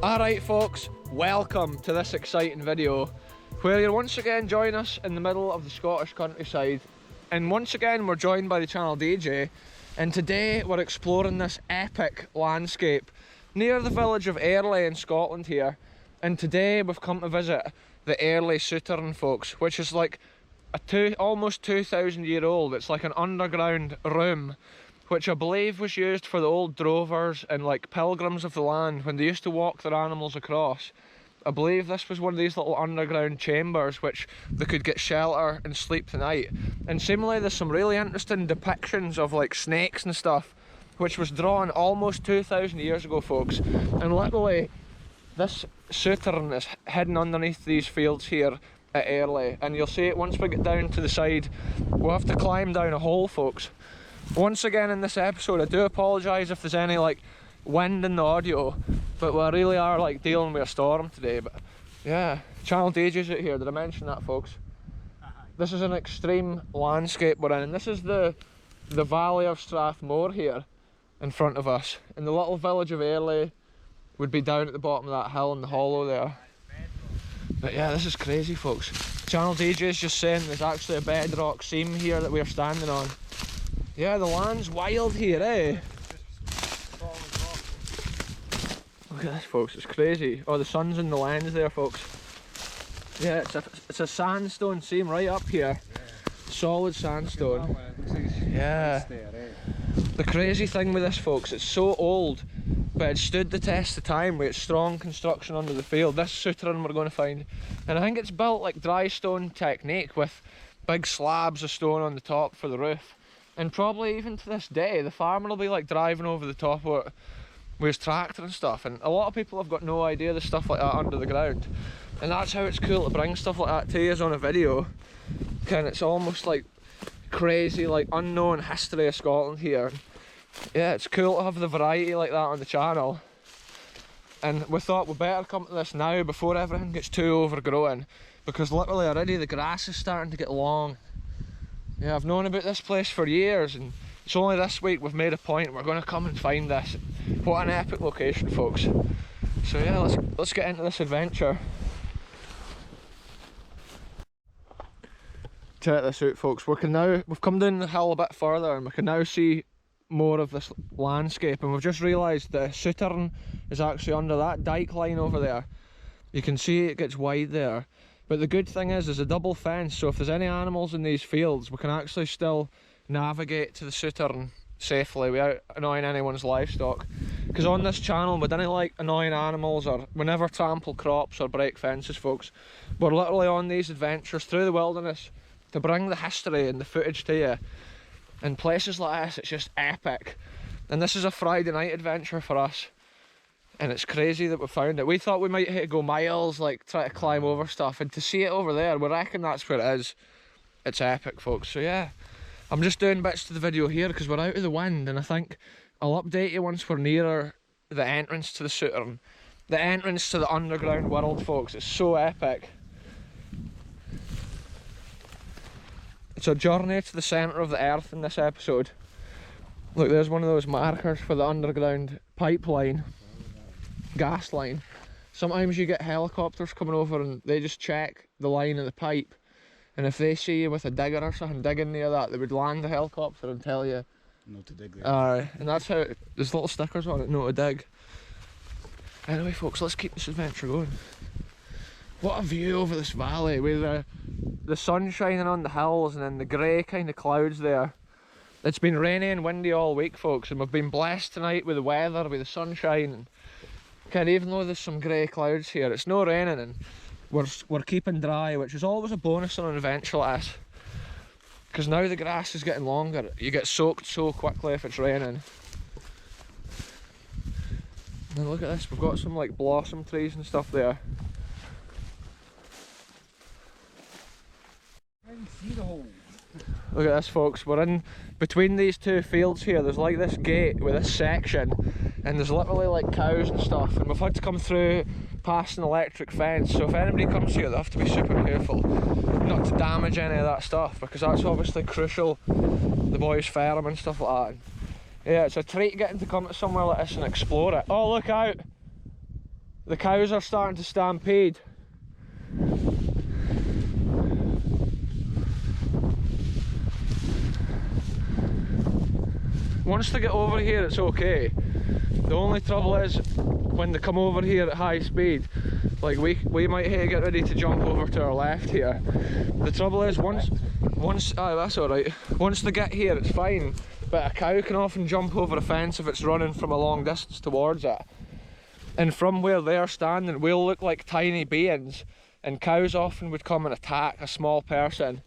Alright folks, welcome to this exciting video where you're once again joining us in the middle of the Scottish countryside, and once again we're joined by the channel DJ, and today we're exploring this epic landscape near the village of Airlie in Scotland here. And today we've come to visit the Airlie Souterrain, folks, which is like almost 2,000 year old. It's like an underground room which I believe was used for the old drovers and like pilgrims of the land when they used to walk their animals across. I believe this was one of these little underground chambers which they could get shelter and sleep the night. And seemingly there's some really interesting depictions of like snakes and stuff, which was drawn almost 2,000 years ago, folks. And literally this souterrain is hidden underneath these fields here at Airlie, and you'll see it once we get down to the side. We'll have to climb down a hole, folks. Once again in this episode, I do apologise if there's any like wind in the audio, but we really are like dealing with a storm today. But yeah, channel DJ's out here. Did I mention that, folks? This is an extreme landscape we're in, and this is the valley of Strathmore here in front of us, and the little village of Airlie would be down at the bottom of that hill in the hollow there. But yeah, this is crazy, folks. Channel DJ's just saying there's actually a bedrock seam here that we're standing on. Yeah, the land's wild here, eh? Look at this, folks, it's crazy. Oh, the sun's in the lens there, folks. Yeah, it's a sandstone seam right up here. Solid sandstone. Yeah. The crazy thing with this, folks, it's so old, but it stood the test of time with its strong construction under the field. This souterrain we're going to find, and I think it's built like dry stone technique with big slabs of stone on the top for the roof. And probably even to this day, the farmer will be like driving over the top of it with his tractor and stuff. And a lot of people have got no idea there's stuff like that under the ground. And that's how it's cool to bring stuff like that to you on a video. And it's almost like crazy, like unknown history of Scotland here. Yeah, it's cool to have the variety like that on the channel. And we thought we'd better come to this now before everything gets too overgrown, because literally already the grass is starting to get long. Yeah, I've known about this place for years, and it's only this week we've made a point we're going to come and find this. What an epic location, folks. So yeah, let's get into this adventure. Check this out, folks. We've come down the hill a bit further, and we can now see more of this landscape, and we've just realised the souterrain is actually under that dike line over there. You can see it gets wide there. But the good thing is there's a double fence, so if there's any animals in these fields, we can actually still navigate to the souterrain safely without annoying anyone's livestock. Because on this channel we don't like annoying animals, or we never trample crops or break fences, folks. We're literally on these adventures through the wilderness to bring the history and the footage to you. And places like this, it's just epic. And this is a Friday night adventure for us. And it's crazy that we found it. We thought we might have to go miles, like try to climb over stuff, and to see it over there, we reckon that's where it is. It's epic, folks. So yeah, I'm just doing bits to the video here because we're out of the wind, and I think I'll update you once we're nearer the entrance to the souterrain. The entrance to the underground world, folks. It's so epic. It's a journey to the centre of the earth in this episode. Look, there's one of those markers for the underground pipeline. Gas line. Sometimes you get helicopters coming over and they just check the line of the pipe, and if they see you with a digger or something digging near that, they would land the helicopter and tell you not to dig there. And that's how there's little stickers on it, not to dig. Anyway, folks, let's keep this adventure going. What a view over this valley with the sun shining on the hills and then the grey kind of clouds there. It's been rainy and windy all week, folks, and we've been blessed tonight with the weather, with the sunshine. And even though there's some grey clouds here, it's not raining, and we're keeping dry, which is always a bonus on an adventure like this. Because now the grass is getting longer, you get soaked so quickly if it's raining. And look at this, we've got some like blossom trees and stuff there. I can see the hole. Look at this, folks, we're in between these two fields here. There's like this gate with this section, and there's literally like cows and stuff, and we've had to come through past an electric fence, so if anybody comes here they have to be super careful not to damage any of that stuff, because that's obviously crucial, the boys' farm and stuff like that. Yeah, it's a treat getting to come to somewhere like this and explore it. Oh, look out! The cows are starting to stampede. Once they get over here, it's okay. The only trouble is when they come over here at high speed, like we might have to get ready to jump over to our left here. The trouble is once that's alright. Once they get here, it's fine. But a cow can often jump over a fence if it's running from a long distance towards it. And from where they're standing, we'll look like tiny beings, and cows often would come and attack a small person.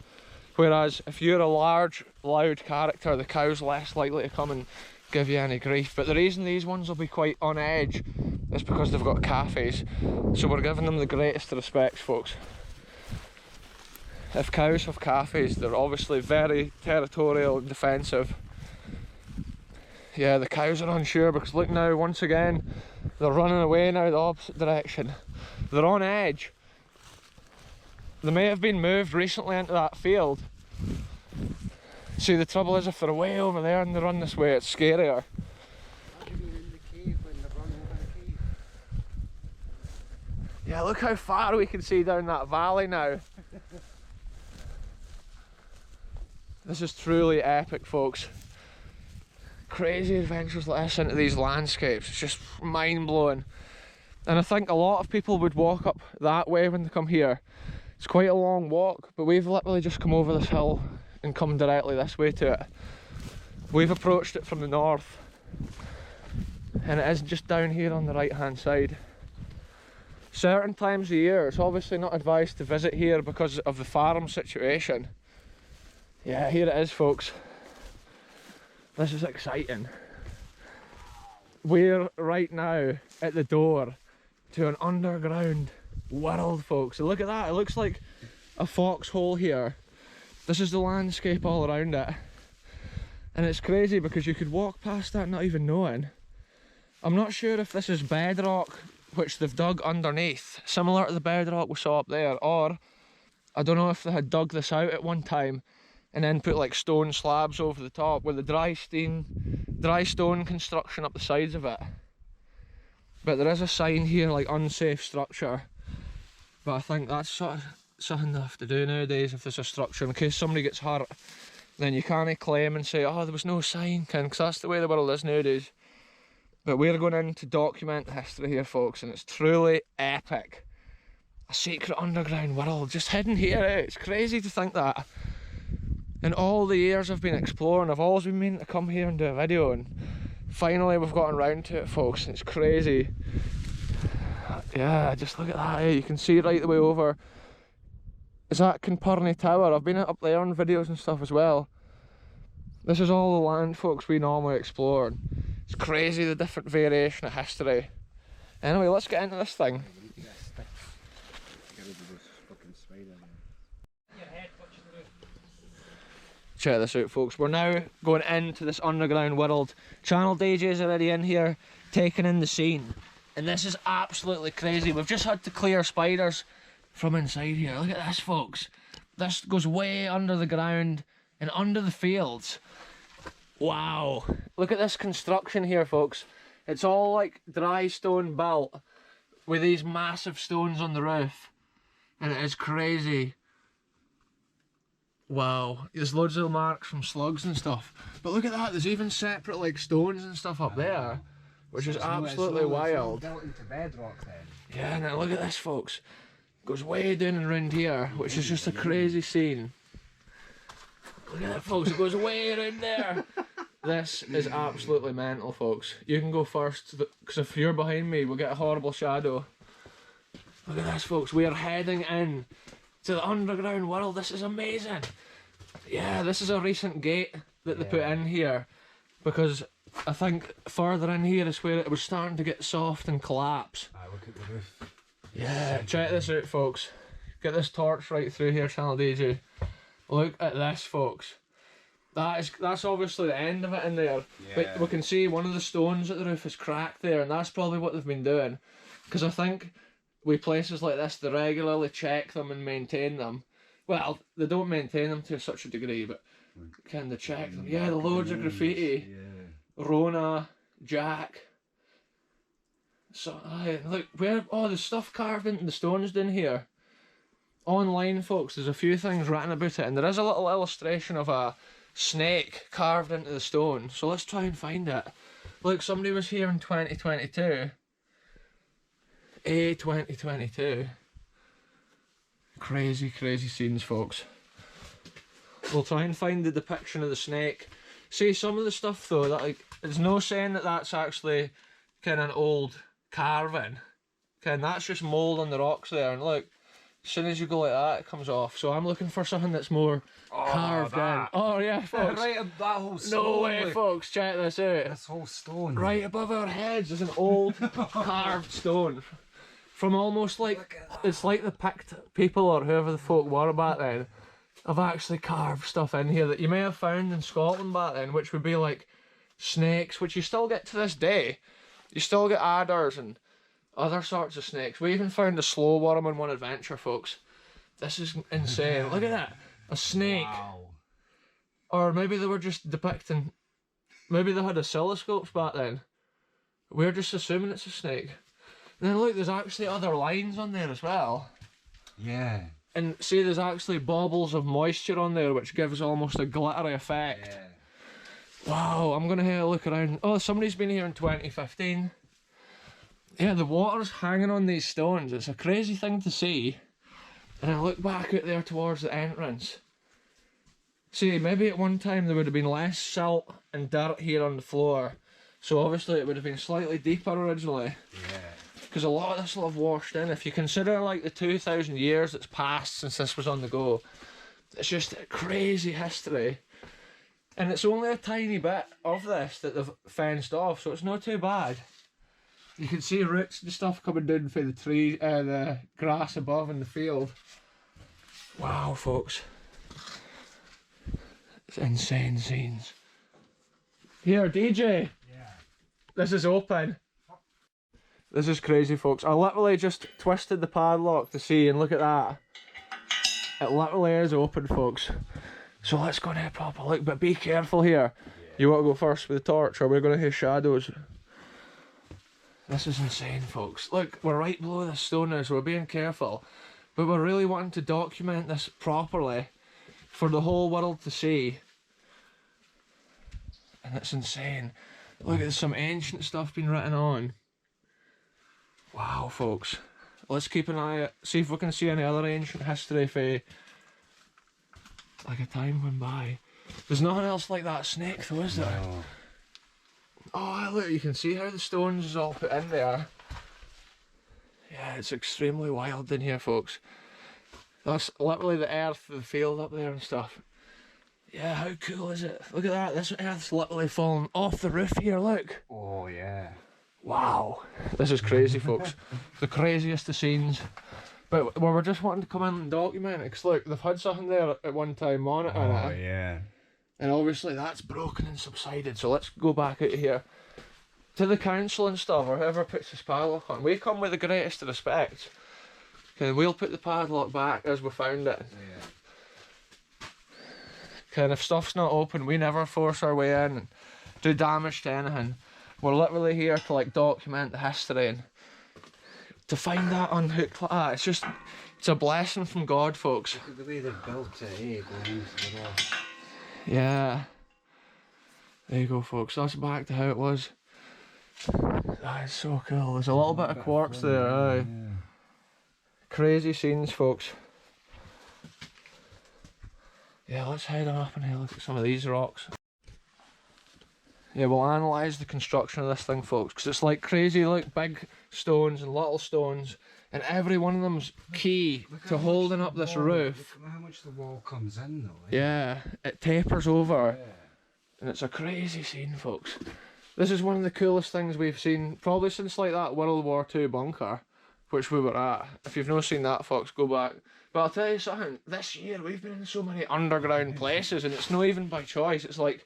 Whereas if you're a large, loud character, the cow's less likely to come and give you any grief. But the reason these ones will be quite on edge is because they've got cafes. So we're giving them the greatest respects, folks. If cows have cafes, they're obviously very territorial and defensive. Yeah, the cows are unsure because look now, once again, they're running away now the opposite direction. They're on edge. They may have been moved recently into that field. See, the trouble is if they're way over there and they run this way, it's scarier. Yeah, look how far we can see down that valley now. This is truly epic, folks. Crazy adventures like this into these landscapes, it's just mind-blowing. And I think a lot of people would walk up that way when they come here. It's quite a long walk, but we've literally just come over this hill and come directly this way to it. We've approached it from the north, and it is just down here on the right hand side. Certain times of year, it's obviously not advised to visit here because of the farm situation. Yeah, here it is, folks. This is exciting. We're right now at the door to an underground world, folks. So look at that, it looks like a foxhole here. This is the landscape all around it. And it's crazy because you could walk past that not even knowing. I'm not sure if this is bedrock which they've dug underneath, similar to the bedrock we saw up there, or I don't know if they had dug this out at one time and then put like stone slabs over the top with the dry stone construction up the sides of it. But there is a sign here like unsafe structure. But I think that's sort of something they have to do nowadays if there's a structure. In case somebody gets hurt, then you can't claim and say, oh, there was no sign, because that's the way the world is nowadays. But we're going in to document the history here, folks, and it's truly epic. A secret underground world just hidden here, eh? It's crazy to think that. In all the years I've been exploring, I've always been meaning to come here and do a video, and finally we've gotten round to it, folks, and it's crazy. Yeah, just look at that, eh? You can see right the way over. Is that Kinpurny Tower? I've been up there on videos and stuff as well. This is all the land, folks, we normally explore. It's crazy the different variation of history. Anyway, let's get into this thing. Check this out, folks. We're now going into this underground world. Channel DJ's already in here, taking in the scene. And this is absolutely crazy. We've just had to clear spiders from inside here. Look at this, folks. This goes way under the ground and under the fields. Wow. Look at this construction here, folks. It's all like dry stone built with these massive stones on the roof. And it is crazy. Wow. There's loads of marks from slugs and stuff. But look at that. There's even separate like stones and stuff up there. Which is absolutely wild. Built into bedrock then. Yeah, now look at this, folks. Goes way down and round here, which is just a crazy scene. Look at that, folks. It goes way around there. This is absolutely mental, folks. You can go first, because if you're behind me, we'll get a horrible shadow. Look at this, folks. We are heading in to the underground world. This is amazing. Yeah, this is a recent gate that they put in here, because I think further in here is where it was starting to get soft and collapse. Look at the roof. Yeah, check this out, folks. Get this torch right through here, Channel DJ. Look at this, folks. That's obviously the end of it in there. Yeah. But we can see one of the stones at the roof is cracked there, and that's probably what they've been doing. Because I think with places like this, they regularly check them and maintain them. Well, they don't maintain them to such a degree, but can they check them? Yeah, the loads of graffiti. Yeah. Rona, Jack. So, aye, look, where, oh, there's stuff carved into the stones down here. Online, folks, there's a few things written about it, and there is a little illustration of a snake carved into the stone. So let's try and find it. Look, somebody was here in 2022. 2022. Crazy, crazy scenes, folks. We'll try and find the depiction of the snake. See, some of the stuff though, that like, there's no saying that that's actually kind of an old carving. That's just mould on the rocks there, and look, as soon as you go like that, it comes off. So I'm looking for something that's more carved in. Oh yeah, folks. Right, that whole stone. No way, folks, check this out. This whole stone. Right above our heads is an old carved stone. From almost like, it's like the Pict people or whoever the folk were back then have actually carved stuff in here that you may have found in Scotland back then, which would be like snakes, which you still get to this day. You still get adders and other sorts of snakes. We even found a slow worm in one adventure, folks. This is insane. Look at that. A snake. Wow. Or maybe they were just depicting, maybe they had oscilloscopes back then. We're just assuming it's a snake. And then look, there's actually other lines on there as well. Yeah. And see, there's actually baubles of moisture on there, which gives almost a glittery effect. Yeah. Wow, I'm gonna have a look around. Oh, somebody's been here in 2015. Yeah, the water's hanging on these stones. It's a crazy thing to see. And I look back out there towards the entrance. See, maybe at one time there would have been less silt and dirt here on the floor. So obviously it would have been slightly deeper originally. Yeah. Because a lot of this will have washed in. If you consider like the 2,000 years that's passed since this was on the go, it's just a crazy history. And it's only a tiny bit of this that they've fenced off, so it's not too bad. You can see roots and stuff coming down for the tree, the grass above in the field. Wow, folks. It's insane scenes. Here, DJ. Yeah. This is open. This is crazy, folks. I literally just twisted the padlock to see, and look at that. It literally is open, folks. So let's go and have a proper look, but be careful here. Yeah. You want to go first with the torch, or we're going to hit shadows? This is insane, folks. Look, we're right below this stone now, so we're being careful. But we're really wanting to document this properly for the whole world to see. And it's insane. Look, there's some ancient stuff being written on. Wow, folks. Let's keep an eye out, see if we can see any other ancient history for like a time went by. There's nothing else like that snake though, is there? No. Oh, look, you can see how the stones is all put in there. Yeah, it's extremely wild in here, folks. That's literally the earth, the field up there and stuff. Yeah, how cool is it? Look at that, this earth's literally falling off the roof here, look. Oh, yeah. Wow, this is crazy, folks. The craziest of scenes. But we were just wanting to come in and document it, because look, they've had something there at one time monitoring it. Oh, yeah. And obviously that's broken and subsided, so let's go back out here. To the council and stuff, or whoever puts this padlock on, we come with the greatest respect. Okay, we'll put the padlock back as we found it. Yeah. Okay, and if stuff's not open, we never force our way in and do damage to anything. We're literally here to like document the history, and to find that unhooked like that, it's a blessing from God, folks. Look at the way they've built it, eh? Yeah. There you go, folks. That's back to how it was. That is so cool. There's a little bit of quartz there, aye. Yeah. Crazy scenes, folks. Yeah, let's head on up and have a look at some of these rocks. Yeah, we'll analyse the construction of this thing, folks, because it's like crazy, like big stones and little stones, and every one of them's key to holding up this roof. Look at how much the wall comes in, though. Eh? Yeah, it tapers over, Yeah. and it's a crazy scene, folks. This is one of the coolest things we've seen, probably since like that World War II bunker, which we were at. If you've not seen that, folks, go back. But I'll tell you something, this year we've been in so many underground places, and it's not even by choice, it's like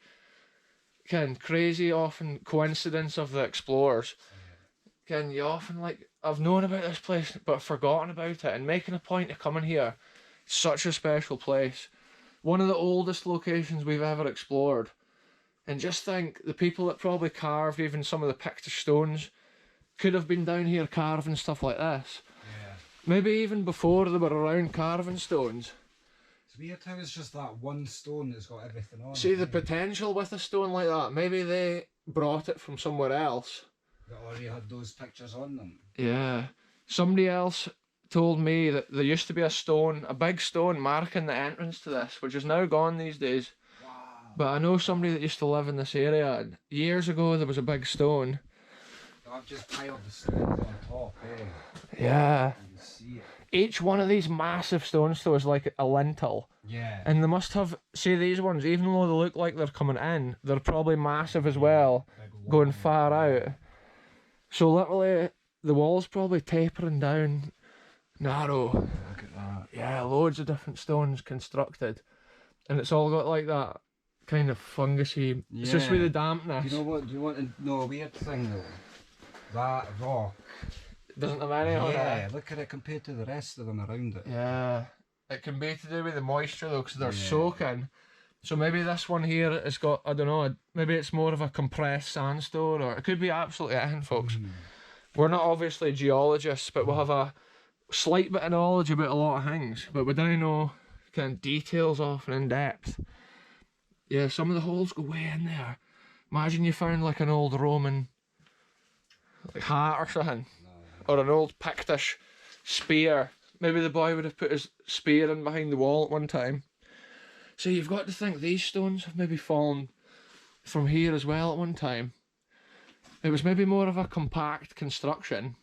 crazy often coincidence of the explorers. You often like, I've known about this place but forgotten about it, and making a point of coming here. It's such a special place. One of the oldest locations we've ever explored. And just think, the people that probably carved even some of the Pictish stones, could have been down here carving stuff like this. Yeah. Maybe even before they were around carving stones. It's weird how it's just that one stone that's got everything on See it. the potential with a stone like that. Maybe they brought it from somewhere else. That already had those pictures on them. Yeah. Somebody else told me that there used to be a stone, a big stone marking the entrance to this, which is now gone these days. Wow. But I know somebody that used to live in this area, and years ago there was a big stone. I've just piled the stones on top, eh? Yeah. You can see it. Each one of these massive stones though is like a lintel. Yeah. And they must have, see these ones, even though they look like they're coming in, they're probably massive as well, going far out. So literally, the wall's probably tapering down, narrow. Look at that. Yeah, loads of different stones constructed. And it's all got like that kind of fungusy, it's just with the dampness. You know what, do you want to know a weird thing though? That rock. Doesn't have any on it. Yeah, look at it compared to the rest of them around it. Yeah. It can be to do with the moisture though, because they're soaking. So maybe this one here has got, I don't know, maybe it's more of a compressed sandstone, or it could be absolutely anything, folks. We're not obviously geologists, but we have a slight bit of knowledge about a lot of things, but we don't know kind of details of and in depth. Yeah, some of the holes go way in there. Imagine you found like an old Roman like hat or something, or an old Pictish spear. Maybe the boy would have put his spear in behind the wall at one time. So you've got to think these stones have maybe fallen from here as well at one time. It was maybe more of a compact construction.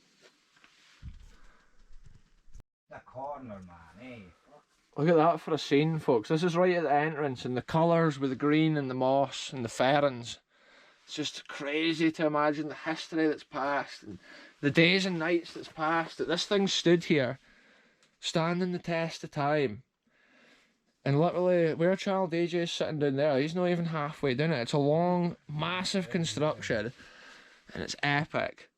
The corner, man, eh? Look at that for a scene, folks. This is right at the entrance, and the colours with the green and the moss and the ferns. It's just crazy to imagine the history that's passed and the days and nights that's passed, that this thing stood here, standing the test of time. And literally, where Child AJ is sitting down there, he's not even halfway down it. It's a long, massive construction, and it's epic.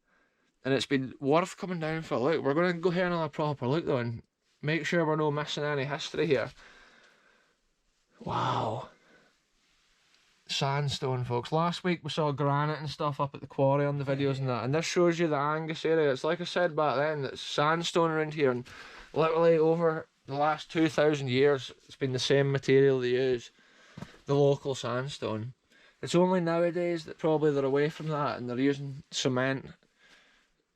And it's been worth coming down for a look. We're going to go here and have a proper look though, and make sure we're not missing any history here. Wow. Sandstone, folks. Last week we saw granite and stuff up at the quarry on the videos and that, and this shows you the Angus area. It's like I said back then, it's sandstone around here, and literally over the last 2,000 years it's been the same material they use, the local sandstone. It's only nowadays that probably they're away from that and they're using cement,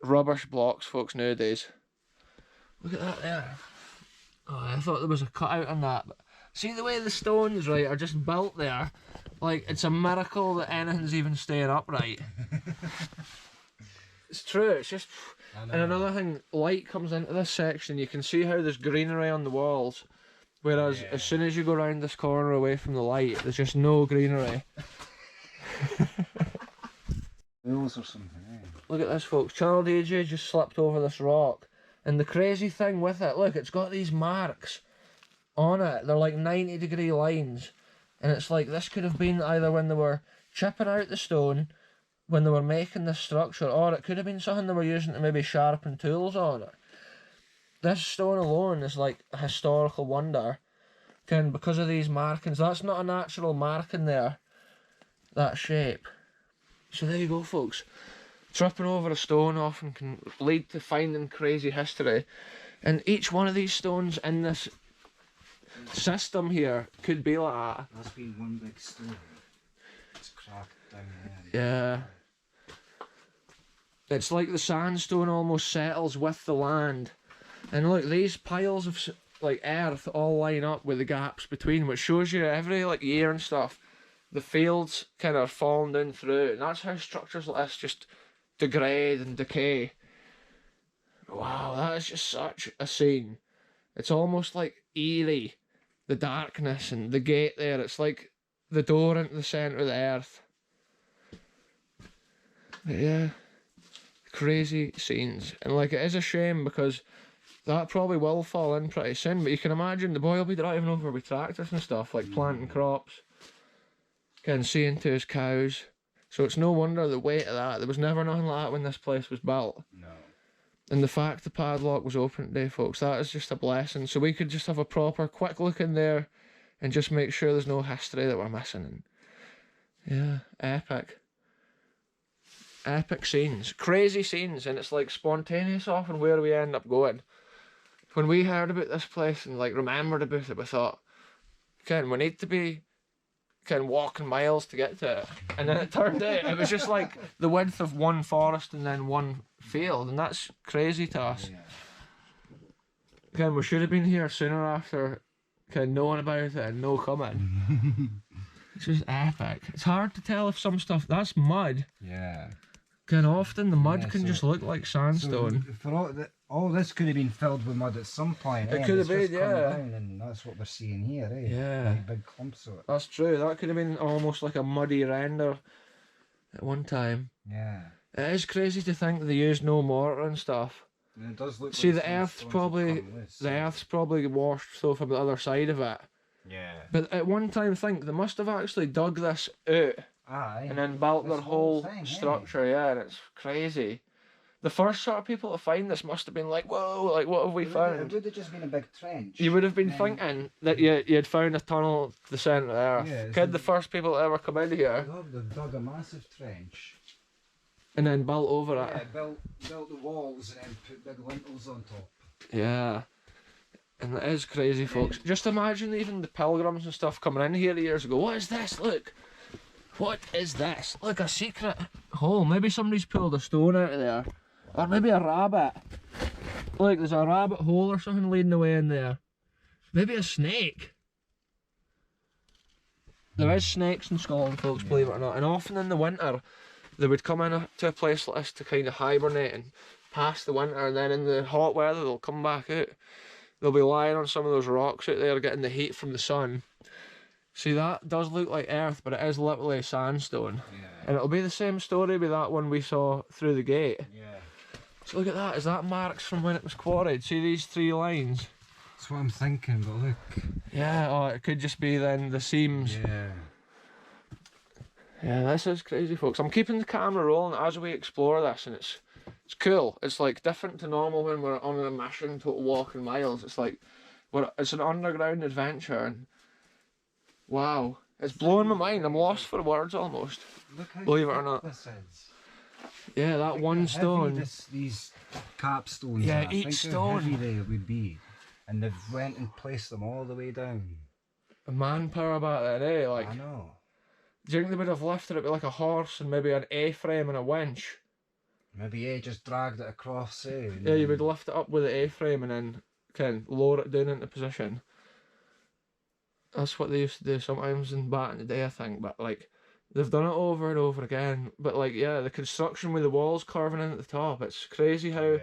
rubbish blocks, folks, nowadays. Look at that there. Oh, I thought there was a cutout on that, but see the way the stones, right, are just built there. Like, it's a miracle that anything's even staying upright. It's true, it's just... And another thing, light comes into this section, you can see how there's greenery on the walls, whereas as soon as you go around this corner away from the light, there's just no greenery. Wheels or something, eh? Look at this, folks. Child AJ just slipped over this rock, and the crazy thing with it, look, it's got these marks on it. They're like 90-degree lines, and it's like this could have been either when they were chipping out the stone, when they were making this structure, or it could have been something they were using to maybe sharpen tools on it. This stone alone is like a historical wonder, because of these markings. That's not a natural marking there, that shape. So there you go, folks. Tripping over a stone often can lead to finding crazy history, and each one of these stones in this system here could be like that. That's been one big stone. It's cracked down there. Yeah. It's like the sandstone almost settles with the land. And look, these piles of like earth all line up with the gaps between, which shows you every like year and stuff, the fields kind of falling down through, and that's how structures like this just degrade and decay. Wow, that is just such a scene. It's almost like eerie, the darkness and the gate there. It's like the door into the centre of the earth. But yeah, crazy scenes. And like, it is a shame because that probably will fall in pretty soon, but you can imagine the boy will be driving over with tractors and stuff, like planting crops, can see into his cows. So it's no wonder the weight of that. There was never nothing like that when this place was built. No. And the fact the padlock was open today, folks, that is just a blessing. So we could just have a proper quick look in there and just make sure there's no history that we're missing. And yeah, epic. epic scenes, crazy scenes, and it's like spontaneous often where we end up going. When we heard about this place and like remembered about it, we thought, Ken, we need to be walking miles to get to it. And then it turned out it was just like the width of one forest and then one field, and that's crazy to us. Ken, we should have been here sooner after knowing about it and no coming. It's just epic. It's hard to tell if some stuff, that's mud. Yeah. Often the mud can just look like sandstone. So for all this could have been filled with mud at some point. It could have been, yeah. Down, and that's what we're seeing here, eh? Yeah. Like big clumps of it. That's true. That could have been almost like a muddy render at one time. Yeah. It is crazy to think they use no mortar and stuff. And it does look See, like the earth's probably washed through from the other side of it. Yeah. But at one time, think they must have actually dug this out and then built their whole structure. Yeah, and it's crazy. The first sort of people to find this must have been like, whoa, like what have we found? It would have just been a big trench. You would have been thinking that you'd found a tunnel to the centre of the earth. Yeah, The first people to ever come in here. They've dug a massive trench. And then built over it. Yeah, built the walls and then put big lintels on top. Yeah. And it is crazy, folks. Just imagine even the pilgrims and stuff coming in here years ago. What is this? Look. What is this? Look, a secret hole. Maybe somebody's pulled a stone out of there. Or maybe a rabbit. Look, there's a rabbit hole or something leading away in there. Maybe a snake. There is snakes in Scotland, folks, believe it or not. And often in the winter, they would come in to a place like this to kind of hibernate and pass the winter, and then in the hot weather they'll come back out. They'll be lying on some of those rocks out there getting the heat from the sun. See, that does look like earth, but it is literally sandstone. Yeah. And it'll be the same story with that one we saw through the gate. Yeah. So look at that, is that marks from when it was quarried? See these 3 lines? That's what I'm thinking, but look. Yeah, oh, it could just be then the seams. Yeah. Yeah, this is crazy, folks. I'm keeping the camera rolling as we explore this, and it's cool. It's like different to normal when we're on a mission total walking miles. It's like it's an underground adventure, and wow, it's blowing my mind. I'm lost for words almost. Look how believe it or not. This is. Yeah, that one stone. These capstones. Yeah, each stone. How heavy they would be, and they've went and placed them all the way down. A manpower back then, eh? Like. I know. Do you think they would have lifted it with like a horse and maybe an A-frame and a winch? Maybe just dragged it across, eh? Yeah, you would lift it up with the A-frame and then lower it down into position. That's what they used to do sometimes back in the day, I think. But like, they've done it over and over again. But like, yeah, the construction with the walls carving in at the top, it's crazy how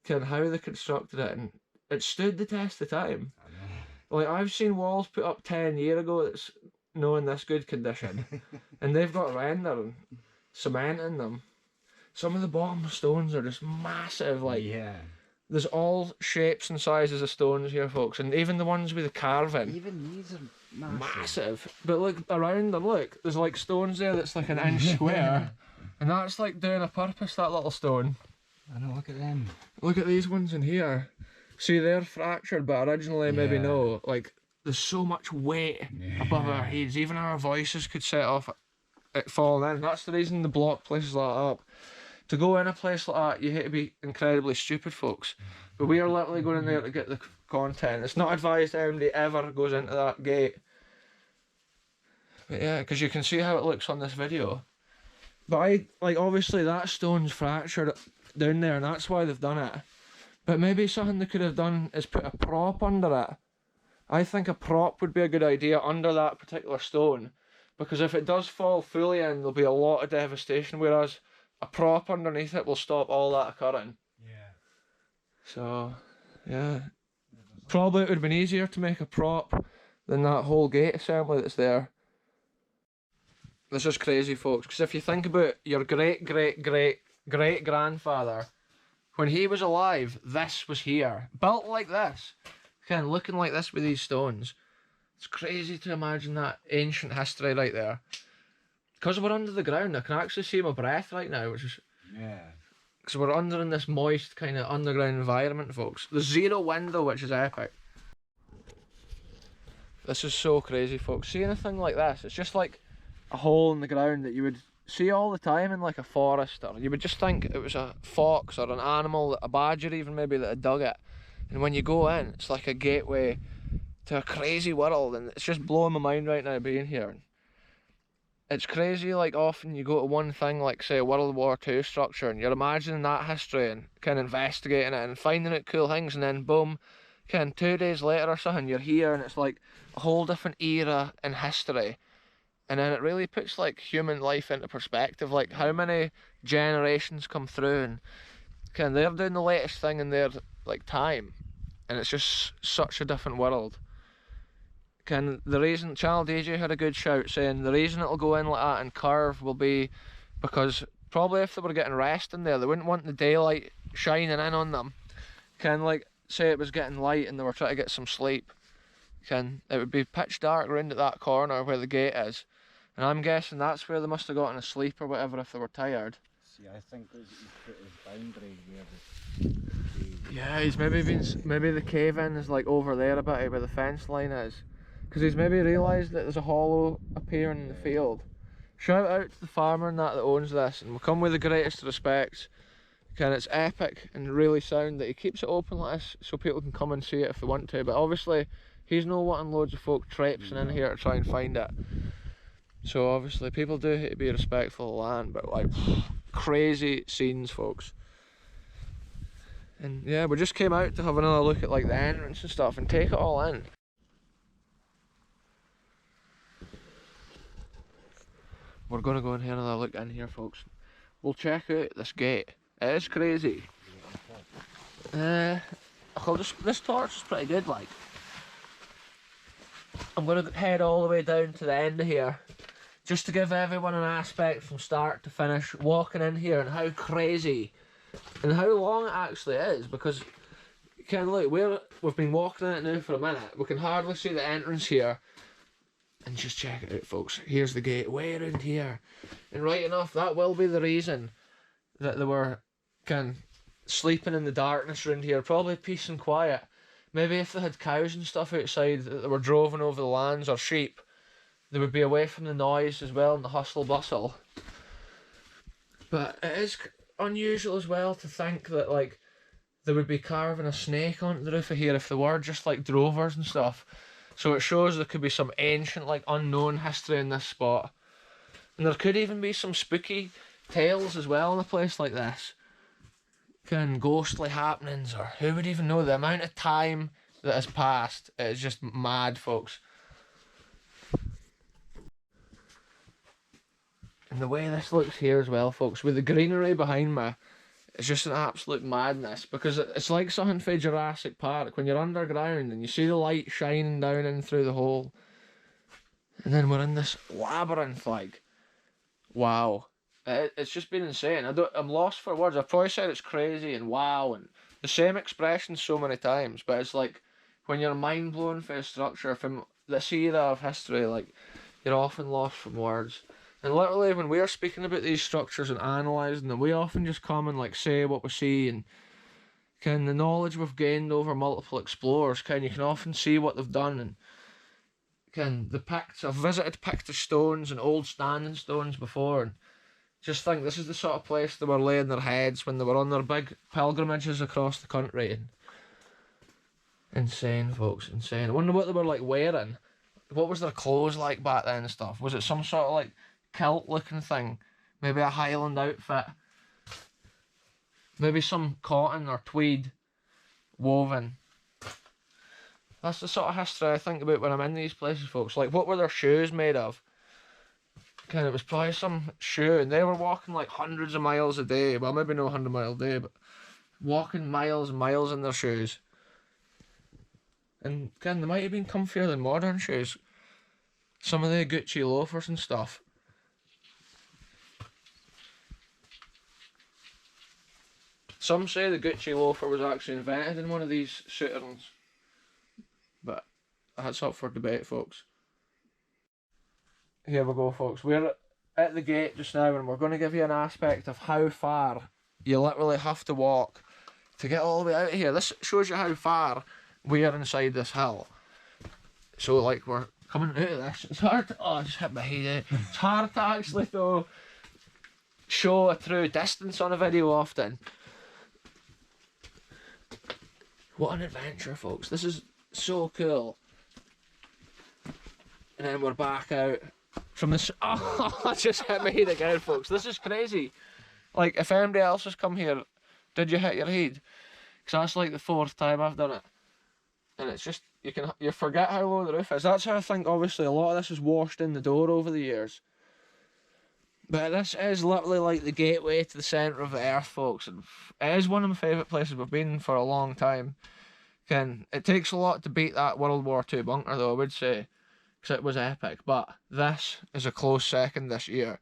how they constructed it, and it stood the test of time. I know. Like, I've seen walls put up 10 years ago that's in this good condition, and they've got render and cement in them. Some of the bottom stones are just massive. Like, there's all shapes and sizes of stones here, folks, and even the ones with the carving. Even these are massive. But look around them. Look, there's like stones there that's like an inch square, and that's like doing a purpose. That little stone. I know. Look at them. Look at these ones in here. See, they're fractured, but originally maybe no. Like, there's so much weight above our heads. Even our voices could set off it falling in. That's the reason they block places like that up. To go in a place like that, you hate to be incredibly stupid, folks. But we are literally going in there to get the content. It's not advised anybody ever goes into that gate. But yeah, because you can see how it looks on this video. But obviously that stone's fractured down there, and that's why they've done it. But maybe something they could have done is put a prop under it. I think a prop would be a good idea under that particular stone, because if it does fall fully in, there'll be a lot of devastation, whereas a prop underneath it will stop all that occurring. Yeah. So, yeah. Probably it would have been easier to make a prop than that whole gate assembly that's there. This is crazy, folks, because if you think about your great-great-great-great-grandfather, when he was alive, this was here. Built like this. Kind of looking like this with these stones. It's crazy to imagine that ancient history right there. Because we're under the ground, I can actually see my breath right now, which is... Yeah. Because we're under in this moist kind of underground environment, folks. There's zero window, which is epic. This is so crazy, folks. See anything like this? It's just like a hole in the ground that you would see all the time in like a forest, or you would just think it was a fox or an animal, a badger even maybe, that had dug it. And when you go in, it's like a gateway to a crazy world, and it's just blowing my mind right now being here. It's crazy, like often you go to one thing like say a World War II structure and you're imagining that history and kind of investigating it and finding out cool things, and then boom, kind of 2 days later or something you're here and it's like a whole different era in history. And then it really puts like human life into perspective, like how many generations come through and kind of they're doing the latest thing in their like time, and it's just such a different world. The reason Channel DJ had a good shout saying the reason it'll go in like that and curve will be because probably if they were getting rest in there, they wouldn't want the daylight shining in on them. Like say it was getting light and they were trying to get some sleep, it would be pitch dark round at that corner where the gate is, and I'm guessing that's where they must have gotten asleep or whatever if they were tired. See, I think he put his boundary where the Yeah, he's maybe the cave in is like over there a bit where the fence line is. Because he's maybe realised that there's a hollow appearing in the field. Shout out to the farmer and that owns this, and we come with the greatest respects. It's epic and really sound that he keeps it open like this so people can come and see it if they want to, but obviously he's not wanting loads of folk traipsing in here to try and find it. So obviously people do have to be respectful of the land, but like crazy scenes, folks. And yeah, we just came out to have another look at like the entrance and stuff and take it all in. We're going to go in here and have a look in here, folks. We'll check out this gate. It is crazy. This torch is pretty good, like. I'm going to head all the way down to the end of here, just to give everyone an aspect from start to finish, walking in here and how crazy and how long it actually is, because look, we've been walking in it now for a minute. We can hardly see the entrance here. And just check it out, folks. Here's the gate way around here. And right enough, that will be the reason that they were sleeping in the darkness around here. Probably peace and quiet. Maybe if they had cows and stuff outside that they were droving over the lands, or sheep, they would be away from the noise as well and the hustle bustle. But it is unusual as well to think that like they would be carving a snake onto the roof of here if they were just like drovers and stuff. So it shows there could be some ancient, like, unknown history in this spot. And there could even be some spooky tales as well in a place like this. Ghostly happenings, or who would even know? The amount of time that has passed is just mad, folks. And the way this looks here as well, folks, with the greenery behind me, it's just an absolute madness, because it's like something for Jurassic Park when you're underground and you see the light shining down in through the hole, and then we're in this labyrinth. Like, wow, it's just been insane. I'm lost for words. I've probably said it's crazy and wow and the same expression so many times, but it's like when you're mind blown for a structure from this era of history, like you're often lost from words. And literally when we're speaking about these structures and analysing them, we often just come and like say what we see, and the knowledge we've gained over multiple explorers, you can often see what they've done, and I've visited Picted stones and old standing stones before, and just think this is the sort of place they were laying their heads when they were on their big pilgrimages across the country. And insane, folks, insane. I wonder what they were like wearing. What was their clothes like back then and stuff? Was it some sort of like kilt looking thing, maybe a Highland outfit, maybe some cotton or tweed woven? That's the sort of history I think about when I'm in these places, folks. Like, what were their shoes made of? It was probably some shoe, and they were walking like hundreds of miles a day. Well, maybe no 100 mile a day, but walking miles and miles in their shoes. And they might have been comfier than modern shoes. Some of the Gucci loafers and stuff. Some say the Gucci loafer was actually invented in one of these souterrains, but that's up for debate, folks. Here we go, folks. We're at the gate just now, and we're going to give you an aspect of how far you literally have to walk to get all the way out of here. This shows you how far we are inside this hill. So, like, we're coming out of this. It's hard to... Oh, I just hit my head out. It's hard to actually, though, show a true distance on a video often. What an adventure, folks. This is so cool. And then we're back out from this. Oh, I just hit my head again, folks. This is crazy. Like, if anybody else has come here, did you hit your head? Because that's like the 4th time I've done it. And it's just, you forget how low the roof is. That's how I think, obviously, a lot of this is washed in the door over the years. But this is literally like the gateway to the centre of the earth, folks. And it is one of my favourite places we've been for a long time. It takes a lot to beat that World War II bunker, though, I would say. Because it was epic. But this is a close second this year.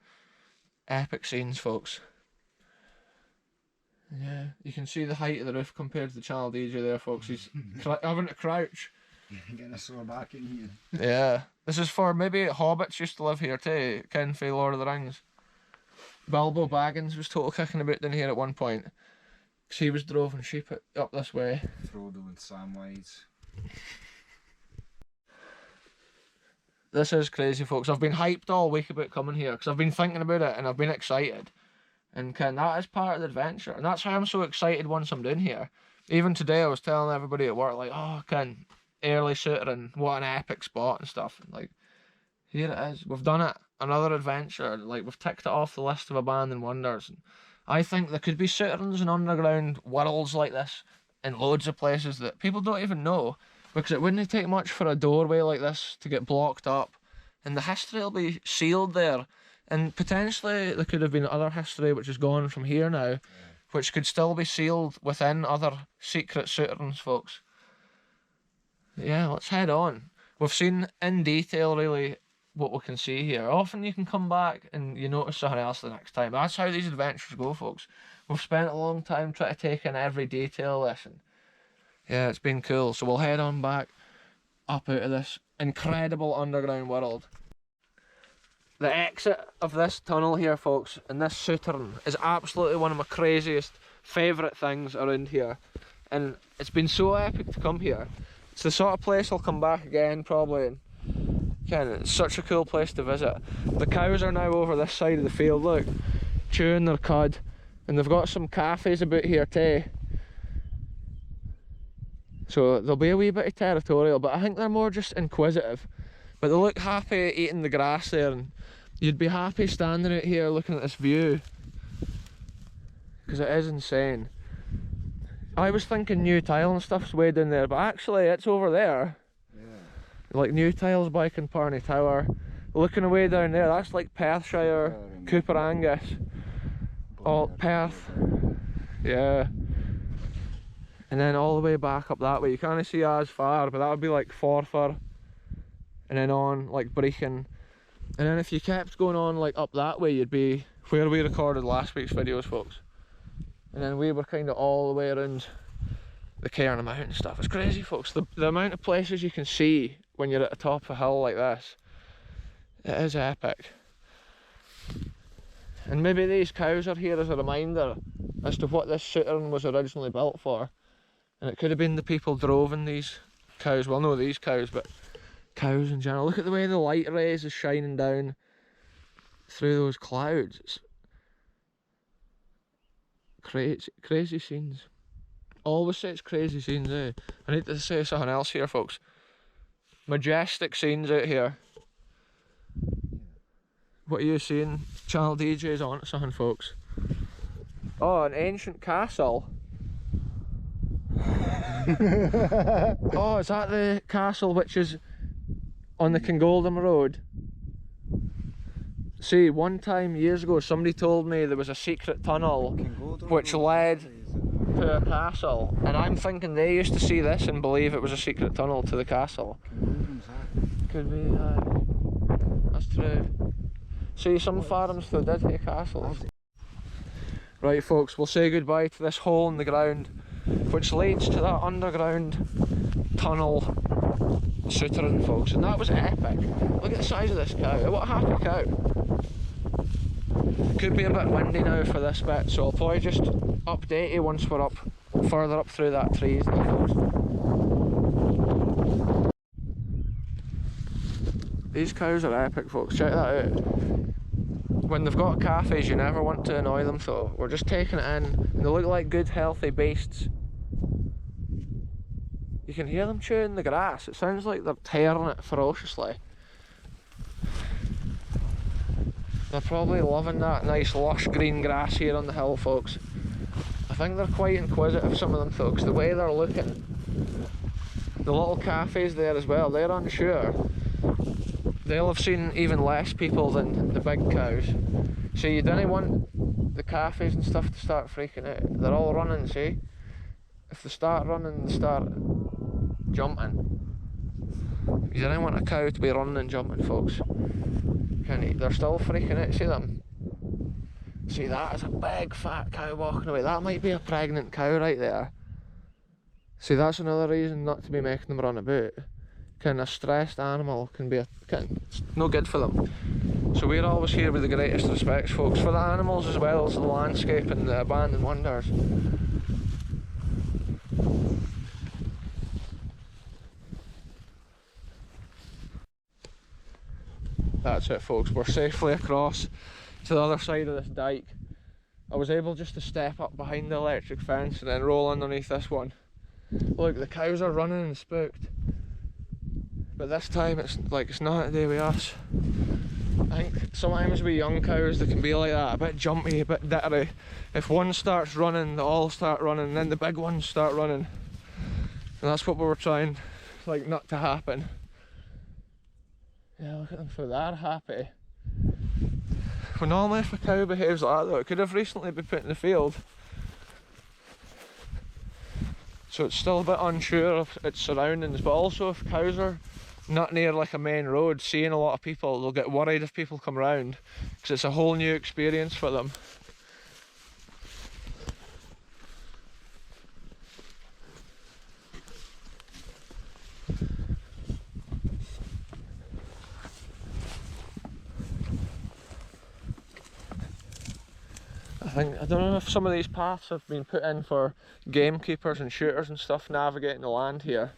Epic scenes, folks. Yeah, you can see the height of the roof compared to the channel DJ there, folks. He's having to crouch. Getting a sore back in here. Yeah, this is for maybe hobbits used to live here too. Ken from Lord of the Rings. Bilbo Baggins was total kicking about down here at one point. Because he was droving sheep up this way. Frodo and Samwise. This is crazy, folks. I've been hyped all week about coming here because I've been thinking about it and I've been excited. And that is part of the adventure. And that's why I'm so excited once I'm down here. Even today I was telling everybody at work, like, oh, Airlie Souterrain, what an epic spot and stuff. And like, here it is. We've done it. Another adventure. Like, we've ticked it off the list of abandoned wonders. And I think there could be Souterrains and underground worlds like this in loads of places that people don't even know. Because it wouldn't take much for a doorway like this to get blocked up. And the history will be sealed there. And potentially there could have been other history which is gone from here now, which could still be sealed within other secret Souterrains, folks. Yeah, let's head on. We've seen in detail really what we can see here. Often you can come back and you notice something else the next time. That's how these adventures go, folks. We've spent a long time trying to take in every detail of this. And yeah, it's been cool. So we'll head on back up out of this incredible underground world. The exit of this tunnel here, folks, and this Souterrain is absolutely one of my craziest favourite things around here. And it's been so epic to come here. It's the sort of place I'll come back again, probably. And it's such a cool place to visit. The cows are now over this side of the field, look, chewing their cud. And they've got some cafes about here too. So they'll be a wee bit territorial, but I think they're more just inquisitive. But they look happy eating the grass there, and you'd be happy standing out here looking at this view. Because it is insane. I was thinking New Tile and stuff's way down there, but actually it's over there. Yeah. Like New Tile's by Carney Tower. Looking away down there, that's like Perthshire, Cooper Angus. All Perth. Yeah. And then all the way back up that way. You can't see as far, but that would be like Forfar. And then on like Brechin. And then if you kept going on like up that way, you'd be where we recorded last week's videos, folks. And then we were kind of all the way around the Cairn Mountain and stuff. It's crazy, folks. The amount of places you can see when you're at the top of a hill like this, it is epic. And maybe these cows are here as a reminder as to what this Souterrain was originally built for. And it could have been the people droving these cows. Well, no, these cows, but cows in general. Look at the way the light rays is shining down through those clouds. It's crazy scenes. Always say it's crazy scenes, eh? I need to say something else here, folks. Majestic scenes out here. What are you seeing? Channel DJ's on to something, folks. Oh, an ancient castle. Oh, is that the castle which is on the Kingoldham Road? See, one time years ago somebody told me there was a secret tunnel which led to a castle, and I'm thinking they used to see this and believe it was a secret tunnel to the castle. Could be, that's true. See, some farms still did have castles. Right, folks, we'll say goodbye to this hole in the ground which leads to that underground tunnel Souterrain, folks, and that was epic. Look at the size of this cow. What a happy cow. Could be a bit windy now for this bit, so I'll probably just update you once we're up further up through that trees now, folks. These cows are epic, folks, check that out. when they've got cafes, you never want to annoy them, so we're just taking it in. And they look like good, healthy beasts. You can hear them chewing the grass. It sounds like they're tearing it ferociously. They're probably loving that nice lush green grass here on the hill, folks. I think they're quite inquisitive, some of them folks, the way they're looking. The little cafes there as well, they're unsure. They'll have seen even less people than the big cows. So you don't want the cafes and stuff to start freaking out. They're all running, see? If they start running, they start jumping. You don't want a cow to be running and jumping, folks. They're still freaking out, see them? See, that is a big fat cow walking away. That might be a pregnant cow right there. See, that's another reason not to be making them run about. A stressed animal can be it's no good for them. So we're always here with the greatest respects, folks, for the animals as well as the landscape and the abandoned wonders. That's it, folks, we're safely across to the other side of this dike. I was able just to step up behind the electric fence and then roll underneath this one. Look, the cows are running and spooked. But this time it's not a day with us. I think sometimes with young cows they can be like that, a bit jumpy, a bit dittery. If one starts running, they all start running, and then the big ones start running. And that's what we were trying, not to happen. Yeah, look at them, so they're happy. Well, normally if a cow behaves like that though, it could have recently been put in the field. So it's still a bit unsure of its surroundings, but also if cows are not near a main road, seeing a lot of people, they'll get worried if people come round, because it's a whole new experience for them. I don't know if some of these paths have been put in for gamekeepers and shooters and stuff navigating the land here.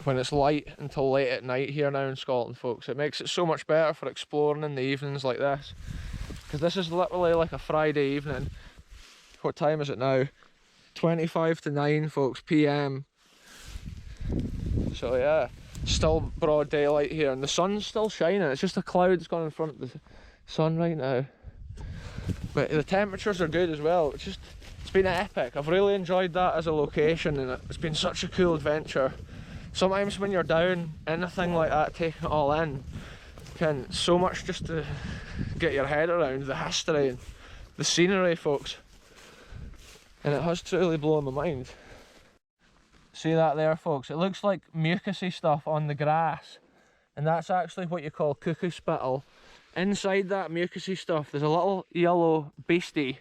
When it's light until late at night here now in Scotland, folks, it makes it so much better for exploring in the evenings like this, because this is literally like a Friday evening. What time is it now? 25 to 9, folks, PM. So yeah, still broad daylight here and the sun's still shining. It's just a cloud that's gone in front of the sun right now, but the temperatures are good as well. It's been epic. I've really enjoyed that as a location, and it's been such a cool adventure. Sometimes when you're down anything like that, taking it all in, so much just to get your head around the history and the scenery, folks. And it has truly blown my mind. See that there, folks? It looks like mucusy stuff on the grass, and that's actually what you call cuckoo spittle. Inside that mucusy stuff there's a little yellow beastie,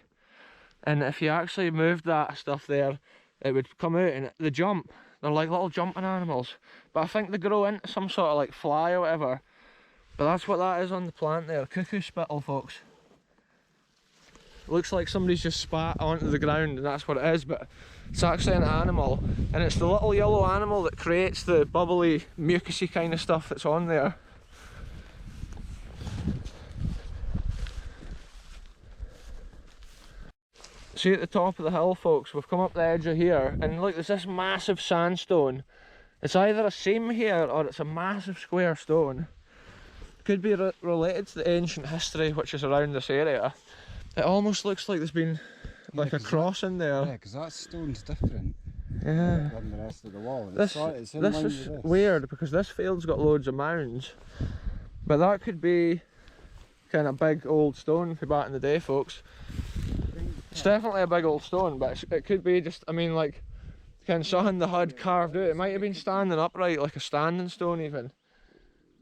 and if you actually moved that stuff there, it would come out and they jump. They're like little jumping animals, but I think they grow into some sort of fly or whatever. But that's what that is on the plant there, cuckoo spittle, folks. Looks like somebody's just spat onto the ground and that's what it is, but it's actually an animal, and it's the little yellow animal that creates the bubbly, mucusy kind of stuff that's on there. See, at the top of the hill, folks, we've come up the edge of here, and look, there's this massive sandstone. It's either a seam here or it's a massive square stone. Could be related to the ancient history which is around this area. It almost looks like there's been a cross in there. Yeah, because that stone's different than the rest of the wall. This is weird, because this field's got loads of mounds, but that could be a big old stone from back in the day, folks. It's definitely a big old stone, but it could be just, something the HUD carved out. It might have been standing upright, like a standing stone even.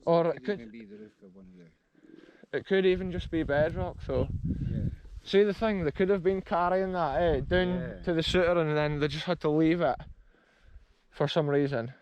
Or it could be the roof of one of the... It could even just be bedrock, so... Yeah. See the thing, they could have been carrying that down to the suitor, and then they just had to leave it for some reason.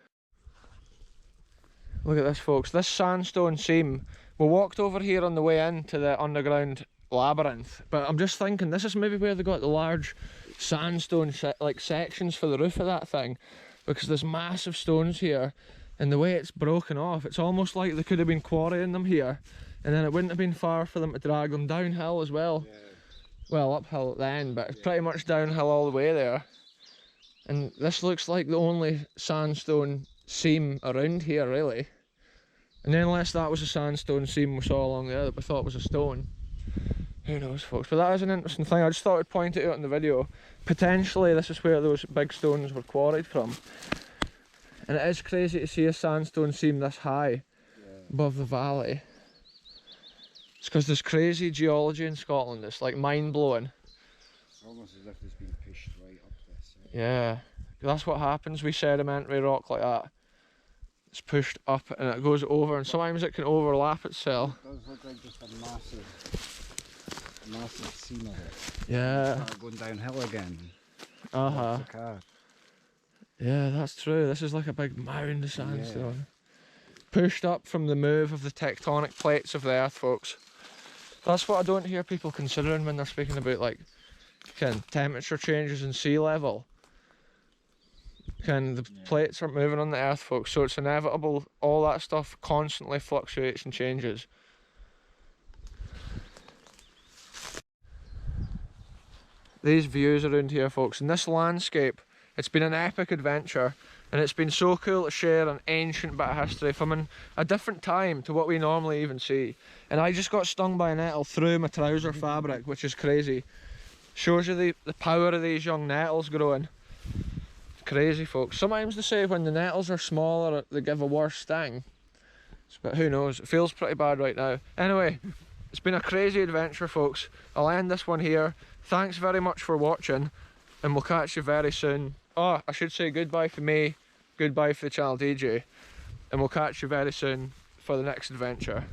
Look at this, folks, this sandstone seam. We walked over here on the way into the underground labyrinth, but I'm just thinking this is maybe where they got the large sandstone like sections for the roof of that thing, because there's massive stones here, and the way it's broken off, it's almost like they could have been quarrying them here, and then it wouldn't have been far for them to drag them downhill as well. Yeah. Well, uphill at the end, but it's pretty much downhill all the way there. And this looks like the only sandstone seam around here, really. And then unless that was a sandstone seam we saw along there that we thought was a stone. Who knows, folks. But that is an interesting thing. I just thought I'd point it out in the video. Potentially this is where those big stones were quarried from. And it is crazy to see a sandstone seam this high above the valley. It's because there's crazy geology in Scotland. It's like mind-blowing. It's almost as if it's been pushed right up this. Yeah, that's what happens with sedimentary rock like that. It's pushed up and it goes over, and sometimes it can overlap itself. It does look like just a massive seam of it. Yeah. It's going downhill again. Uh-huh. Like a car. Yeah, that's true. This is like a big mound of sandstone. Pushed up from the move of the tectonic plates of the earth, folks. That's what I don't hear people considering when they're speaking about like temperature changes and sea level. The plates are moving on the earth, folks, so it's inevitable. All that stuff constantly fluctuates and changes. These views around here, folks, and this landscape, it's been an epic adventure, and it's been so cool to share an ancient bit of history from a different time to what we normally even see. And I just got stung by a nettle through my trouser fabric, which is crazy. Shows you the power of these young nettles growing. Crazy, folks. Sometimes they say when the nettles are smaller they give a worse sting, but who knows. It feels pretty bad right now. Anyway, it's been a crazy adventure, folks. I'll end this one here. Thanks very much for watching, and we'll catch you very soon. Oh, I should say goodbye for me, goodbye for the channel DJ, and we'll catch you very soon for the next adventure.